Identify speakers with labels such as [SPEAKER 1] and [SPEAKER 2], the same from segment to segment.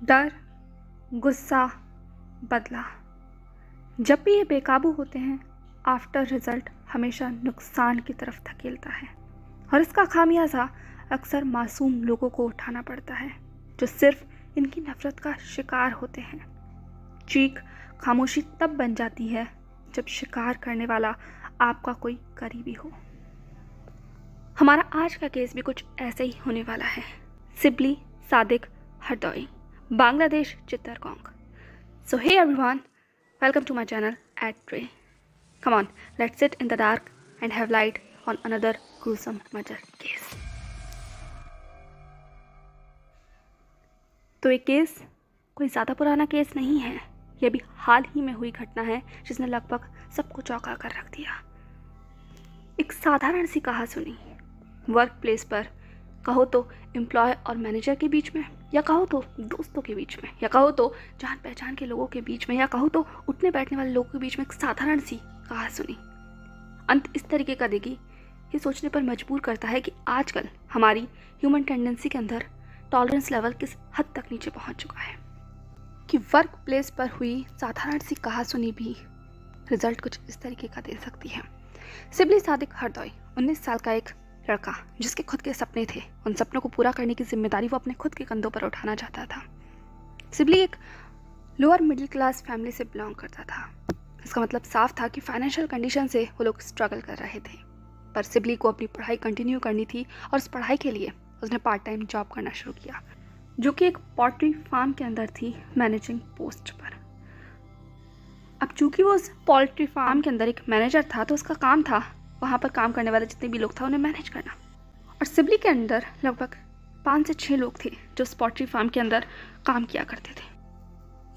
[SPEAKER 1] डर, गुस्सा, बदला, जब भी ये बेकाबू होते हैं, आफ्टर रिजल्ट हमेशा नुकसान की तरफ धकेलता है और इसका खामियाजा अक्सर मासूम लोगों को उठाना पड़ता है जो सिर्फ इनकी नफरत का शिकार होते हैं। चीख खामोशी तब बन जाती है जब शिकार करने वाला आपका कोई करीबी हो। हमारा आज का केस भी कुछ ऐसे ही होने वाला है। Sibli Sadiq Hardoi, Bangladesh Chittagong. So hey everyone, welcome to my channel @Ray. Come on, let's sit in the dark and have light on another gruesome murder case. तो ये केस कोई ज़्यादा पुराना केस नहीं है। यह भी हाल ही में हुई घटना है जिसने लगभग सबको चौंका कर रख दिया। एक साधारण सी कहासुनी वर्क प्लेस पर, कहो तो एम्प्लॉय और मैनेजर के बीच में, या कहो तो दोस्तों के बीच में, या कहो तो जान पहचान के लोगों के बीच में, या कहो तो उठने बैठने वाले लोगों के बीच में एक साधारण सी कहासुनी अंत इस तरीके का देगी, ये सोचने पर मजबूर करता है कि आजकल हमारी ह्यूमन टेंडेंसी के अंदर टॉलरेंस लेवल किस हद तक नीचे पहुंच चुका है कि वर्क प्लेस पर हुई साधारण सी कहासुनी भी रिजल्ट कुछ इस तरीके का दे सकती है। सिबली सादिक हरदोई 19 साल का एक लड़का जिसके खुद के सपने थे, उन सपनों को पूरा करने की जिम्मेदारी वो अपने खुद के कंधों पर उठाना चाहता था। सिबली एक लोअर मिडिल क्लास फैमिली से बिलोंग करता था। इसका मतलब साफ था कि फाइनेंशियल कंडीशन से वो लोग स्ट्रगल कर रहे थे, पर सिबली को अपनी पढ़ाई कंटिन्यू करनी थी और उस पढ़ाई के लिए उसने पार्ट टाइम जॉब करना शुरू किया जो कि एक पोल्ट्री फार्म के अंदर थी, मैनेजिंग पोस्ट पर। अब चूंकि वो उस पोल्ट्री फार्म के अंदर एक मैनेजर था तो उसका काम था वहाँ पर काम करने वाले जितने भी लोग थे उन्हें मैनेज करना। और सिबली के अंदर लगभग 5 से 6 लोग थे जो उस पोल्ट्री फार्म के अंदर काम किया करते थे।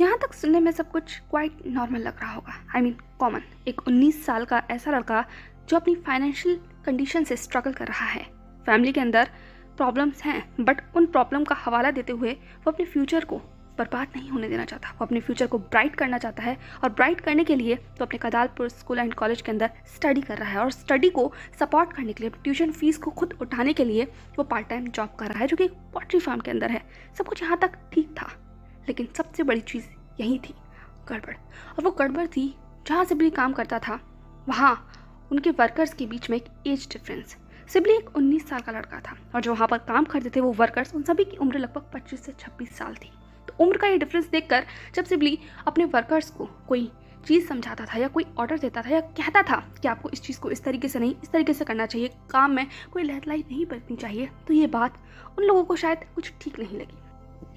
[SPEAKER 1] यहाँ तक सुनने में सब कुछ क्वाइट नॉर्मल लग रहा होगा, आई मीन कॉमन। एक 19 साल का ऐसा लड़का जो अपनी फाइनेंशियल कंडीशन से स्ट्रगल कर रहा है, फैमिली के अंदर प्रॉब्लम्स हैं, बट उन प्रॉब्लम का हवाला देते हुए वो अपने फ्यूचर को बर्बाद नहीं होने देना चाहता। वो अपने फ्यूचर को ब्राइट करना चाहता है और ब्राइट करने के लिए तो अपने कदालपुर स्कूल एंड कॉलेज के अंदर स्टडी कर रहा है और स्टडी को सपोर्ट करने के लिए, ट्यूशन फीस को खुद उठाने के लिए वो पार्ट टाइम जॉब कर रहा है जो कि पोल्ट्री फार्म के अंदर है। सब कुछ यहाँ तक ठीक था, लेकिन सबसे बड़ी चीज़ यही थी गड़बड़। और वो गड़बड़ थी जहाँ सिबली काम करता था वहाँ उनके वर्कर्स के बीच में एक एज डिफरेंस। सिबली एक 19 साल का लड़का था और जो वहाँ पर काम करते थे वो वर्कर्स, उन सभी की उम्र लगभग 25 से 26 साल थी। तो उम्र का ये डिफरेंस देखकर जब सिबली अपने वर्कर्स को कोई चीज़ समझाता था या कोई ऑर्डर देता था या कहता था कि आपको इस चीज़ को इस तरीके से नहीं, इस तरीके से करना चाहिए, काम में कोई लहतलाई नहीं बरतनी चाहिए, तो ये बात उन लोगों को शायद कुछ ठीक नहीं लगी।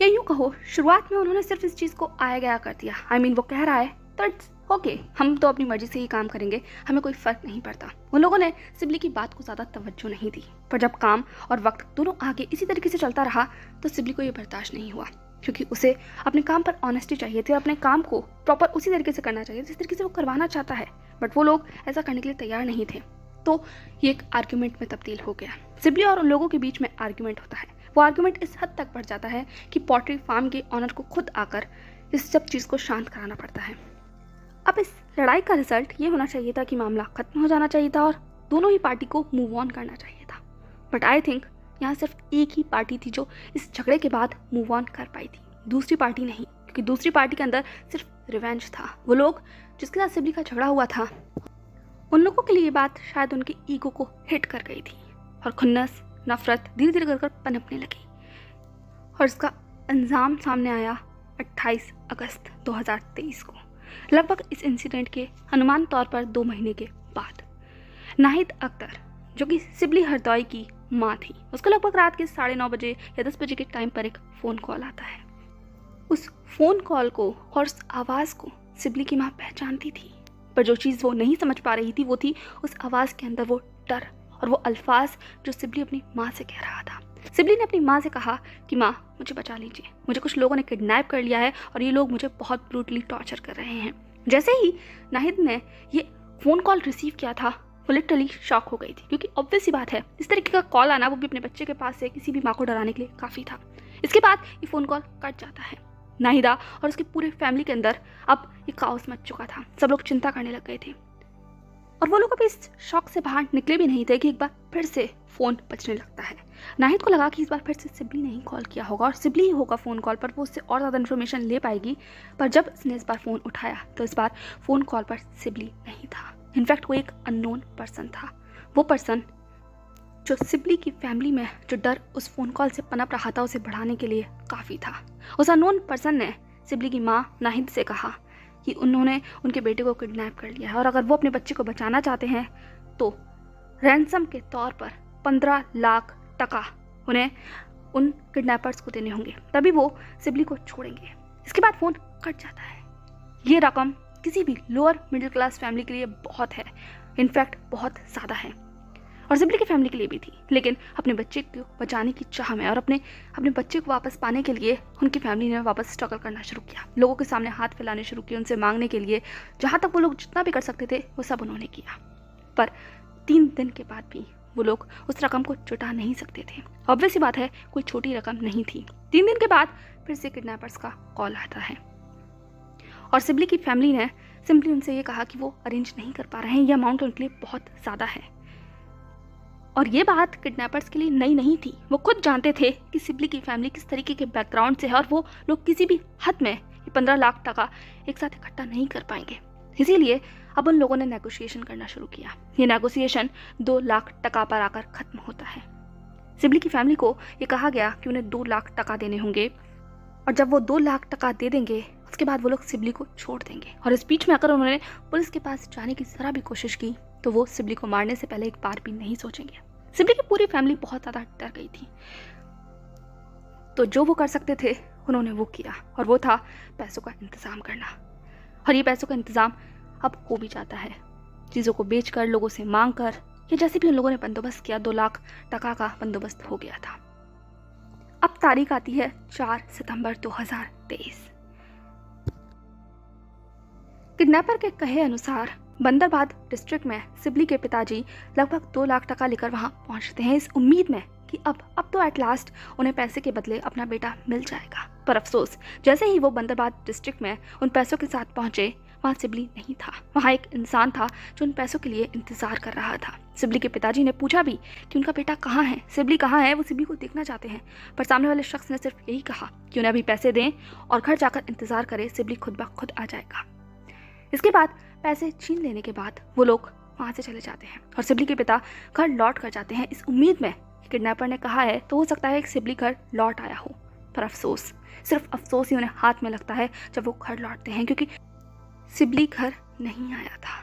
[SPEAKER 1] या यूँ कहो, शुरुआत में उन्होंने सिर्फ इस चीज़ को आया गया कर दिया। आई मीन वो कह रहा है तो इट्स ओके, हम तो अपनी मर्जी से ही काम करेंगे, हमें कोई फ़र्क नहीं पड़ता। उन लोगों ने सिबली की बात को ज़्यादा तवज्जो नहीं दी, पर जब काम और वक्त दोनों आगे इसी तरीके से चलता रहा तो सिबली को ये बर्दाश्त नहीं हुआ, क्योंकि उसे अपने काम पर ऑनेस्टी चाहिए थी और अपने काम को प्रॉपर उसी तरीके से करना चाहिए जिस तरीके से वो करवाना चाहता है, बट वो लोग ऐसा करने के लिए तैयार नहीं थे। तो ये एक आर्ग्यूमेंट में तब्दील हो गया। सिबली और उन लोगों के बीच में आर्ग्यूमेंट होता है। वो आर्ग्यूमेंट इस हद तक बढ़ जाता है कि पोल्ट्री फार्म के ऑनर को खुद आकर इस सब चीज़ को शांत कराना पड़ता है। अब इस लड़ाई का रिजल्ट ये होना चाहिए था कि मामला खत्म हो जाना चाहिए था और दोनों ही पार्टी को मूव ऑन करना चाहिए था, बट आई थिंक यहाँ सिर्फ एक ही पार्टी थी जो इस झगड़े के बाद मूव ऑन कर पाई थी, दूसरी पार्टी नहीं, क्योंकि दूसरी पार्टी के अंदर सिर्फ रिवेंज था। वो लोग जिसके साथ सिबली का झगड़ा हुआ था, उन लोगों के लिए ये बात शायद उनके ईगो को हिट कर गई थी और खुन्नस, नफरत धीरे धीरे कर पनपने लगी। और इसका अंजाम सामने आया 28 अगस्त 2023 को, लगभग इस इंसिडेंट के अनुमान तौर पर 2 महीने के बाद। नाहिद अख्तर जो कि सिबली हरदोई की माँ थी, उसको लगभग रात के 9:30 बजे या 10 बजे के टाइम पर एक फ़ोन कॉल आता है। उस फ़ोन कॉल को और उस आवाज़ को सिबली की माँ पहचानती थी, पर जो चीज़ वो नहीं समझ पा रही थी वो थी उस आवाज़ के अंदर वो डर और वो अल्फाज जो सिबली अपनी माँ से कह रहा था। सिबली ने अपनी माँ से कहा कि माँ मुझे बचा लीजिए, मुझे कुछ लोगों ने किडनैप कर लिया है और ये लोग मुझे बहुत ब्रूटली टॉर्चर कर रहे हैं। जैसे ही नाहिद ने ये फ़ोन कॉल रिसीव किया था वो लिटरली शॉक हो गई थी, क्योंकि ऑब्वियस सी बात है इस तरीके का कॉल आना, वो भी अपने बच्चे के पास से, किसी भी माँ को डराने के लिए काफ़ी था। इसके बाद ये फ़ोन कॉल कट जाता है। नाहिदा और उसकी पूरे फैमिली के अंदर अब ये काओस मच चुका था। सब लोग चिंता करने लग गए थे और वो लोग अभी इस शॉक से बाहर निकले भी नहीं थे कि एक बार फिर से फ़ोन बजने लगता है। नाहिद को लगा कि इस बार फिर से सिबली ने ही कॉल किया होगा और सिबली ही होगा फ़ोन कॉल पर, वो उससे और ज़्यादा इन्फॉर्मेशन ले पाएगी। पर जब उसने इस बार फ़ोन उठाया तो इस बार फ़ोन कॉल पर सिबली नहीं था। इनफैक्ट वो एक अननोन पर्सन था। वो पर्सन जो सिबली की फैमिली में जो डर उस फ़ोन कॉल से पनप रहा था उसे बढ़ाने के लिए काफ़ी था। उस अननोन पर्सन ने सिबली की माँ नाहिद से कहा कि उन्होंने उनके बेटे को किडनैप कर लिया है और अगर वो अपने बच्चे को बचाना चाहते हैं तो रैंसम के तौर पर 15 लाख टका उन्हें उन किडनैपर्स को देने होंगे, तभी वो सिबली को छोड़ेंगे। इसके बाद फ़ोन कट जाता है। ये रकम किसी भी लोअर मिडिल क्लास फैमिली के लिए बहुत है, इनफैक्ट बहुत ज़्यादा है और सिबली की फैमिली के लिए भी थी। लेकिन अपने बच्चे को बचाने की चाह में और अपने बच्चे को वापस पाने के लिए उनकी फैमिली ने वापस स्ट्रगल करना शुरू किया, लोगों के सामने हाथ फैलाने शुरू किए, उनसे मांगने के लिए। जहाँ तक वो लोग जितना भी कर सकते थे वो सब उन्होंने किया, पर 3 दिन के बाद भी वो लोग उस रकम को जुटा नहीं सकते थे। ऑब्वियस सी बात है, कोई छोटी रकम नहीं थी। 3 दिन के बाद फिर से किडनैपर्स का कॉल आता है और सिबली की फैमिली ने सिंपली उनसे ये कहा कि वो अरेंज नहीं कर पा रहे हैं, ये अमाउंट उनके लिए बहुत ज़्यादा है। और ये बात किडनैपर्स के लिए नई नहीं थी। वो खुद जानते थे कि सिबली की फैमिली किस तरीके के बैकग्राउंड से है और वो लोग किसी भी हद में 15 लाख टका एक साथ इकट्ठा नहीं कर पाएंगे। इसीलिए अब उन लोगों ने नेगोशिएशन करना शुरू किया। ये नेगोशिएशन 2 लाख टका पर आकर खत्म होता है। सिबली की फैमिली को ये कहा गया कि उन्हें 2 लाख टका देने होंगे और जब वो 2 लाख टका दे देंगे उसके बाद वो लोग सिबली को छोड़ देंगे। और इस बीच में अगर उन्होंने पुलिस के पास जाने की जरा भी कोशिश की तो वो सिबली को मारने से पहले एक बार भी नहीं सोचेंगे। सिबली की पूरी फैमिली बहुत ज़्यादा डर गई थी, तो जो वो कर सकते थे उन्होंने वो किया और वो था पैसों का इंतज़ाम करना। और ये पैसों का इंतज़ाम अब हो भी जाता है, चीज़ों को बेचकर, लोगों से मांग कर, या जैसे भी उन लोगों ने बंदोबस्त किया 2 लाख टका का बंदोबस्त हो गया था। अब तारीख आती है 4 सितंबर 2023। किडनैपर के कहे अनुसार बंदरबाद डिस्ट्रिक्ट में सिबली के पिताजी लगभग 2 लाख टका लेकर वहां पहुंचते हैं, इस उम्मीद में कि अब तो एट लास्ट उन्हें पैसे के बदले अपना बेटा मिल जाएगा। पर अफसोस, जैसे ही वो बंदरबाद डिस्ट्रिक्ट में उन पैसों के साथ पहुंचे वहाँ सिबली नहीं था। वहाँ एक इंसान था जो उन पैसों के लिए इंतजार कर रहा था। सिबली के पिताजी ने पूछा भी कि उनका बेटा कहाँ है, सिबली कहाँ है, वो सिबली को देखना चाहते हैं। पर सामने वाले शख्स ने सिर्फ यही कहा कि उन्हें अभी पैसे दें और घर जाकर इंतजार करें, सिबली खुद ब खुद आ जाएगा। इसके बाद पैसे छीन लेने के बाद वो लोग वहाँ से चले जाते हैं और सिबली के पिता घर लौट कर जाते हैं इस उम्मीद में कि किडनैपर ने कहा है तो हो सकता है कि सिबली घर लौट आया हो। पर अफसोस, सिर्फ अफसोस ही उन्हें हाथ में लगता है जब वो घर लौटते हैं, क्योंकि सिबली घर नहीं आया था।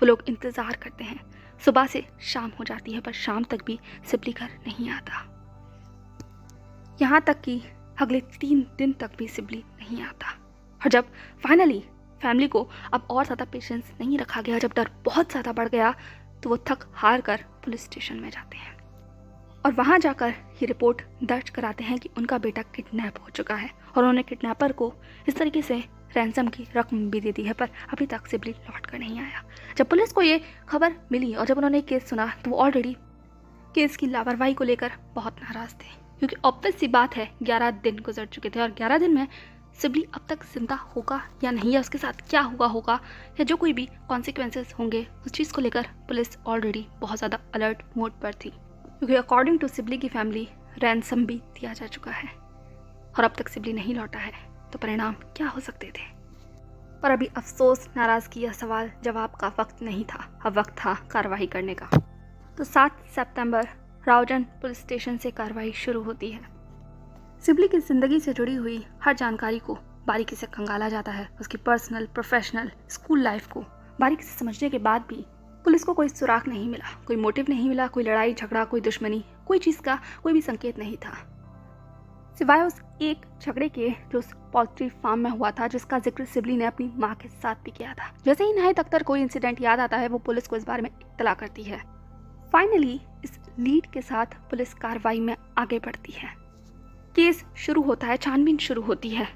[SPEAKER 1] वो लोग इंतज़ार करते हैं, सुबह से शाम हो जाती है पर शाम तक भी सिबली घर नहीं आता। यहाँ तक कि अगले 3 दिन तक भी सिबली नहीं आता। और जब फाइनली फैमिली को अब और ज़्यादा पेशेंस नहीं रखा गया, जब डर बहुत ज़्यादा बढ़ गया, तो वो थक हार कर पुलिस स्टेशन में जाते हैं और वहाँ जाकर ये रिपोर्ट दर्ज कराते हैं कि उनका बेटा किडनैप हो चुका है और उन्होंने किडनैपर को इस तरीके से रैंसम की रकम भी दे दी है, पर अभी तक सिबली लौट कर नहीं आया। जब पुलिस को ये खबर मिली और जब उन्होंने केस सुना तो वो ऑलरेडी केस की लापरवाही को लेकर बहुत नाराज़ थे, क्योंकि ऑब्वियस सी बात है 11 दिन गुजर चुके थे और 11 दिन में सिबली अब तक जिंदा होगा या नहीं, या उसके साथ क्या हुआ होगा, या जो कोई भी कॉन्सिक्वेंसेस होंगे उस चीज़ को लेकर पुलिस ऑलरेडी बहुत ज़्यादा अलर्ट मोड पर थी, क्योंकि अकॉर्डिंग टू सिबली की फैमिली रैंसम भी दिया जा चुका है और अब तक सिबली नहीं लौटा है, तो परिणाम क्या हो सकते थे। पर अभी अफसोस, नाराज़गी या सवाल जवाब का वक्त नहीं था, अब वक्त था कार्रवाई करने का। तो 7 सितंबर राउजन पुलिस स्टेशन से कार्रवाई शुरू होती है। सिबली की ज़िंदगी से जुड़ी हुई हर जानकारी को बारीकी से खंगाला जाता है, उसकी पर्सनल, प्रोफेशनल, स्कूल लाइफ को बारीकी से समझने के बाद भी पुलिस को कोई सुराग नहीं मिला, कोई मोटिव नहीं मिला, कोई लड़ाई झगड़ा, कोई दुश्मनी, कोई चीज़ का कोई भी संकेत नहीं था, सिवाय उस एक झगड़े के जो उस पोल्ट्री फार्म में हुआ था, जिसका जिक्र सिबली ने अपनी माँ के साथ भी किया था। जैसे ही नाहिद अख्तर कोई इंसिडेंट याद आता है वो पुलिस को इस बारे में इत्तला करती है। फाइनली इस लीड के साथ पुलिस कार्रवाई में आगे बढ़ती है। केस शुरू होता है, छानबीन शुरू होती है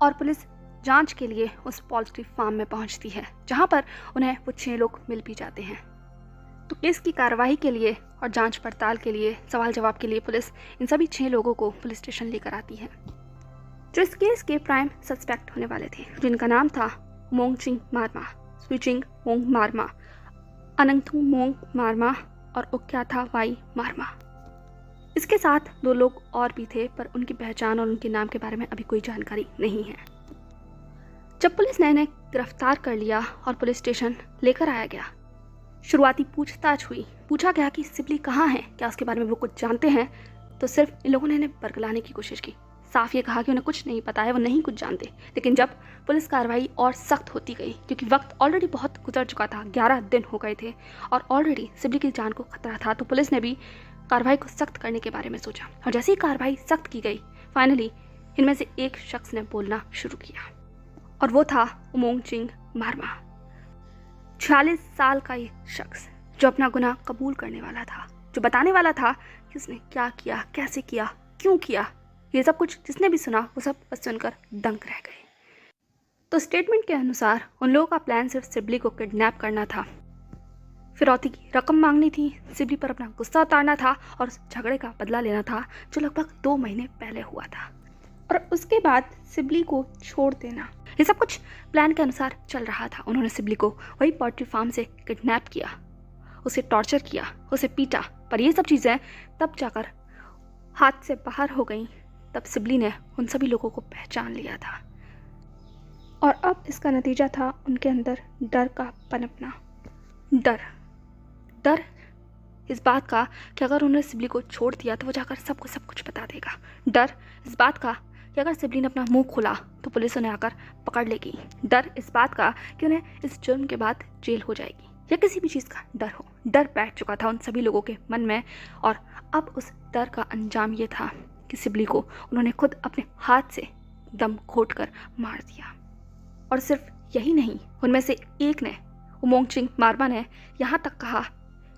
[SPEAKER 1] और पुलिस जांच के लिए उस पोल्ट्री फार्म में पहुंचती है, जहां पर उन्हें वो 6 लोग मिल भी जाते हैं। तो केस की कार्रवाई के लिए और जांच पड़ताल के लिए, सवाल जवाब के लिए पुलिस इन सभी 6 लोगों को पुलिस स्टेशन लेकर आती है, जो इस केस के प्राइम सस्पेक्ट होने वाले थे, जिनका नाम था मोंगचिंग मारमा, स्विचिंग मोंग मारमा, अनंगथू मोंग मारमा और उक्याथा वाई मार्मा। इसके साथ 2 लोग और भी थे, पर उनकी पहचान और उनके नाम के बारे में अभी कोई जानकारी नहीं है। जब पुलिस ने इन्हें गिरफ्तार कर लिया और पुलिस स्टेशन लेकर आया गया, शुरुआती पूछताछ हुई। पूछा गया कि सिबली कहाँ है, क्या उसके बारे में वो कुछ जानते हैं, तो सिर्फ इन लोगों ने इन्हें बरगलाने की कोशिश की। साफ ये कहा कि उन्हें कुछ नहीं पता है, वो नहीं कुछ जानते। लेकिन जब पुलिस कार्रवाई और सख्त होती गई, क्योंकि वक्त ऑलरेडी बहुत गुजर चुका था, 11 दिन हो गए थे और ऑलरेडी सिबली की जान को खतरा था, तो पुलिस ने भी कार्रवाई को सख्त करने के बारे में सोचा। और जैसे ही कार्रवाई सख्त की गई, फाइनली इनमें से एक शख्स ने बोलना शुरू किया और वो था उमोंग-चिंग मार्मा। 46 साल का ये शख्स जो अपना गुनाह कबूल करने वाला था, जो बताने वाला था कि उसने क्या किया, कैसे किया, क्यों किया। ये सब कुछ जिसने भी सुना वो सब बस सुनकर दंग रह गए। तो स्टेटमेंट के अनुसार उन लोगों का प्लान सिर्फ सिबली को किडनैप करना था, फिरौती की रकम मांगनी थी, सिबली पर अपना गुस्सा उतारना था और उस झगड़े का बदला लेना था जो लगभग 2 महीने पहले हुआ था, और उसके बाद सिबली को छोड़ देना। ये सब कुछ प्लान के अनुसार चल रहा था। उन्होंने सिबली को वही पोल्ट्री फार्म से किडनैप किया, उसे टॉर्चर किया, उसे पीटा, पर ये सब चीज़ें तब जाकर हाथ से बाहर हो गईं। तब सिबली ने उन सभी लोगों को पहचान लिया था और अब इसका नतीजा था उनके अंदर डर का पनपना। डर इस बात का कि अगर उन्होंने सिबली को छोड़ दिया तो वो जाकर सबको सब कुछ बता देगा। डर इस बात का कि अगर सिबली ने अपना मुंह खोला तो पुलिस उन्हें आकर पकड़ लेगी। डर इस बात का कि उन्हें इस जुर्म के बाद जेल हो जाएगी, या किसी भी चीज़ का डर हो। डर बैठ चुका था उन सभी लोगों के मन में, और अब उस डर का अंजाम ये था कि सिबली को उन्होंने खुद अपने हाथ से दम घोट कर मार दिया। और सिर्फ यही नहीं, उनमें से एक ने, उमोंग-चिंग मार्मा ने, यहाँ तक कहा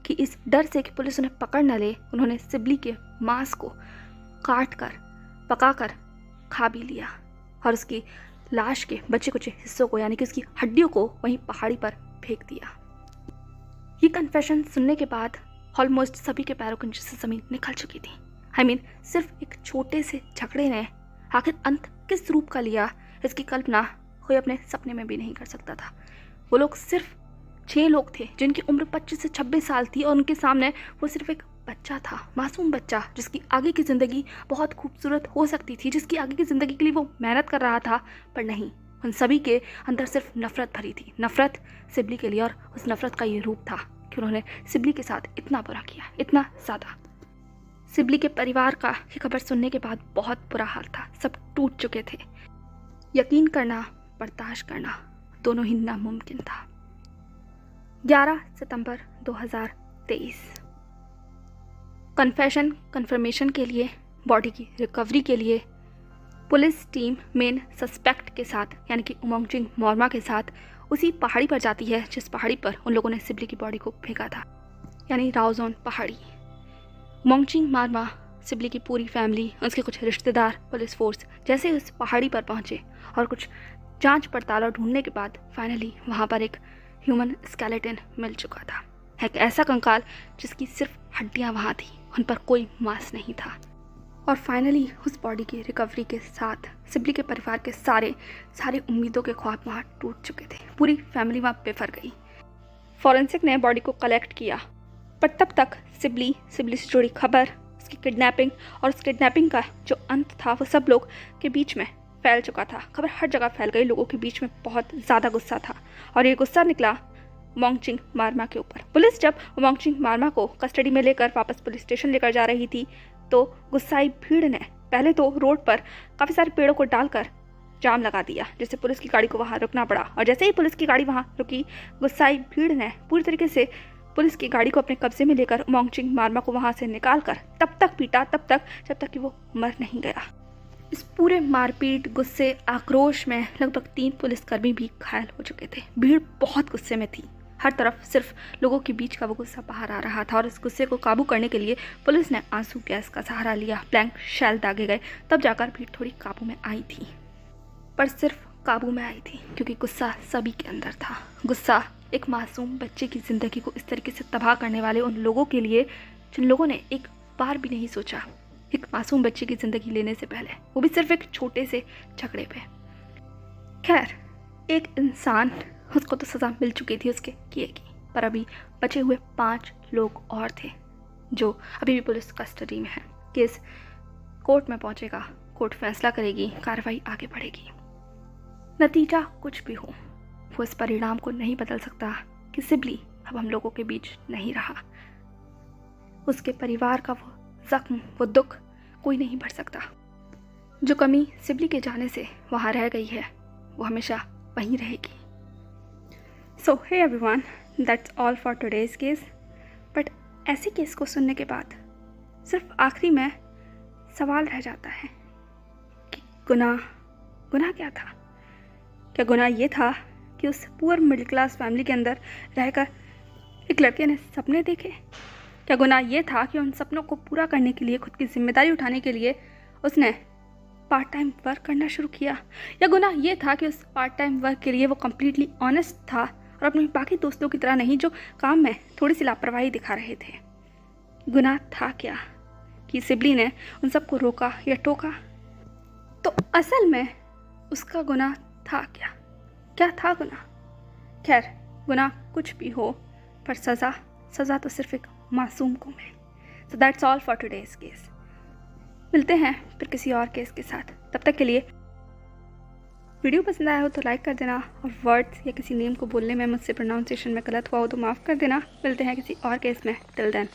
[SPEAKER 1] कि इस डर से कि पुलिस उन्हें पकड़ न ले, उन्होंने सिबली के मांस को काट कर पकाकर खा भी लिया और उसकी लाश के बचे कुछ हिस्सों को, यानी कि उसकी हड्डियों को वहीं पहाड़ी पर फेंक दिया। ये कन्फेशन सुनने के बाद ऑलमोस्ट सभी के पैरों के नीचे से ज़मीन निकल चुकी थी। सिर्फ एक छोटे से झगड़े ने आखिर अंत किस रूप का लिया, इसकी कल्पना कोई अपने सपने में भी नहीं कर सकता था। वो लोग सिर्फ 6 लोग थे जिनकी उम्र 25 से 26 साल थी, और उनके सामने वो सिर्फ एक बच्चा था, मासूम बच्चा, जिसकी आगे की ज़िंदगी बहुत खूबसूरत हो सकती थी, जिसकी आगे की ज़िंदगी के लिए वो मेहनत कर रहा था। पर नहीं, उन सभी के अंदर सिर्फ नफरत भरी थी, नफरत सिबली के लिए। और उस नफरत का ये रूप था कि उन्होंने सिबली के साथ इतना बुरा किया, इतना ज़्यादा। सिबली के परिवार का ये खबर सुनने के बाद बहुत बुरा हाल था, सब टूट चुके थे। यकीन करना, बर्दाश्त करना दोनों ही नामुमकिन था। 11 सितंबर 2023 कन्फेशन कंफर्मेशन के लिए, बॉडी की रिकवरी के लिए पुलिस टीम मेन सस्पेक्ट के साथ, यानी कि उमोंग-चिंग मार्मा के साथ उसी पहाड़ी पर जाती है जिस पहाड़ी पर उन लोगों ने सिबली की बॉडी को फेंका था, यानी राओजोन पहाड़ी। उमोंग-चिंग मार्मा, सिबली की पूरी फैमिली, उसके कुछ रिश्तेदार, पुलिस फोर्स जैसे उस पहाड़ी पर पहुंचे और कुछ जांच पड़ताल और ढूंढने के बाद फाइनली वहां पर एक ह्यूमन स्केलेटन मिल चुका था। एक ऐसा कंकाल जिसकी सिर्फ हड्डियां वहां थी, उन पर कोई मांस नहीं था। और फाइनली उस बॉडी की रिकवरी के साथ सिबली के परिवार के सारे उम्मीदों के ख्वाब वहाँ टूट चुके थे। पूरी फैमिली वहाँ बेफर गई। फॉरेंसिक ने बॉडी को कलेक्ट किया, पर तब तक सिबली से जुड़ी खबर, उसकी किडनैपिंग और उस किडनैपिंग का जो अंत था वो सब लोग के बीच में फैल चुका था। खबर हर जगह फैल गई, लोगों के बीच में बहुत ज़्यादा गुस्सा था और ये गुस्सा निकला उमोंग-चिंग मार्मा के ऊपर। पुलिस जब उमोंग-चिंग मार्मा को कस्टडी में लेकर वापस पुलिस स्टेशन लेकर जा रही थी तो गुस्साई भीड़ ने पहले तो रोड पर काफ़ी सारे पेड़ों को डालकर जाम लगा दिया, जिससे पुलिस की गाड़ी को वहाँ रुकना पड़ा। और जैसे ही पुलिस की गाड़ी वहाँ रुकी, गुस्साई भीड़ ने पूरी तरीके से पुलिस की गाड़ी को अपने कब्जे में लेकर उमोंग-चिंग मार्मा को वहाँ से निकाल कर तब तक पीटा, जब तक कि वो मर नहीं गया। इस पूरे मारपीट, गुस्से, आक्रोश में लगभग 3 पुलिसकर्मी भी घायल हो चुके थे। भीड़ बहुत गुस्से में थी, हर तरफ सिर्फ लोगों के बीच का वो गुस्सा बाहर आ रहा था। और इस गुस्से को काबू करने के लिए पुलिस ने आंसू गैस का सहारा लिया, ब्लैंक शेल दागे गए, तब जाकर भीड़ थोड़ी काबू में आई थी। पर सिर्फ काबू में आई थी क्योंकि गुस्सा सभी के अंदर था। गुस्सा एक मासूम बच्चे की ज़िंदगी को इस तरीके से तबाह करने वाले उन लोगों के लिए जिन लोगों ने एक बार भी नहीं सोचा एक मासूम बच्चे की ज़िंदगी लेने से पहले, वो भी सिर्फ एक छोटे से झगड़े पे। खैर, एक इंसान, उसको तो सज़ा मिल चुकी थी उसके किए की, पर अभी बचे हुए 5 लोग और थे जो अभी भी पुलिस कस्टडी में हैं। केस कोर्ट में पहुंचेगा, कोर्ट फैसला करेगी, कार्रवाई आगे बढ़ेगी। नतीजा कुछ भी हो, वो इस परिणाम को नहीं बदल सकता कि सिबली अब हम लोगों के बीच नहीं रहा। उसके परिवार का वो जख्म, वो दुख कोई नहीं भर सकता। जो कमी सिबली के जाने से वहाँ रह गई है, वो हमेशा वहीं रहेगी। So hey everyone, that's all for today's case. But ऐसे केस को सुनने के बाद सिर्फ आखिरी में सवाल रह जाता है कि गुनाह क्या था? क्या गुनाह ये था कि उस पुअर मिडिल क्लास फैमिली के अंदर रहकर एक लड़के ने सपने देखे? क्या गुनाह ये था कि उन सपनों को पूरा करने के लिए, खुद की जिम्मेदारी उठाने के लिए उसने पार्ट टाइम वर्क करना शुरू किया? या गुनाह ये था कि उस पार्ट टाइम वर्क के लिए वो कम्प्लीटली ऑनेस्ट था और अपने बाकी दोस्तों की तरह नहीं जो काम में थोड़ी सी लापरवाही दिखा रहे थे? गुनाह था क्या कि सिबली ने उन सबको रोका या टोका? तो असल में उसका गुनाह था क्या? क्या था गुनाह? खैर, गुनाह कुछ भी हो, पर सज़ा तो सिर्फ एक मासूम को मिले। So that's all for today's case. मिलते हैं फिर किसी और केस के साथ। तब तक के लिए वीडियो पसंद आया हो तो लाइक कर देना, और वर्ड्स या किसी नेम को बोलने में मुझसे प्रोनाउंसिएशन में गलत हुआ हो तो माफ़ कर देना। मिलते हैं किसी और केस में। Till then.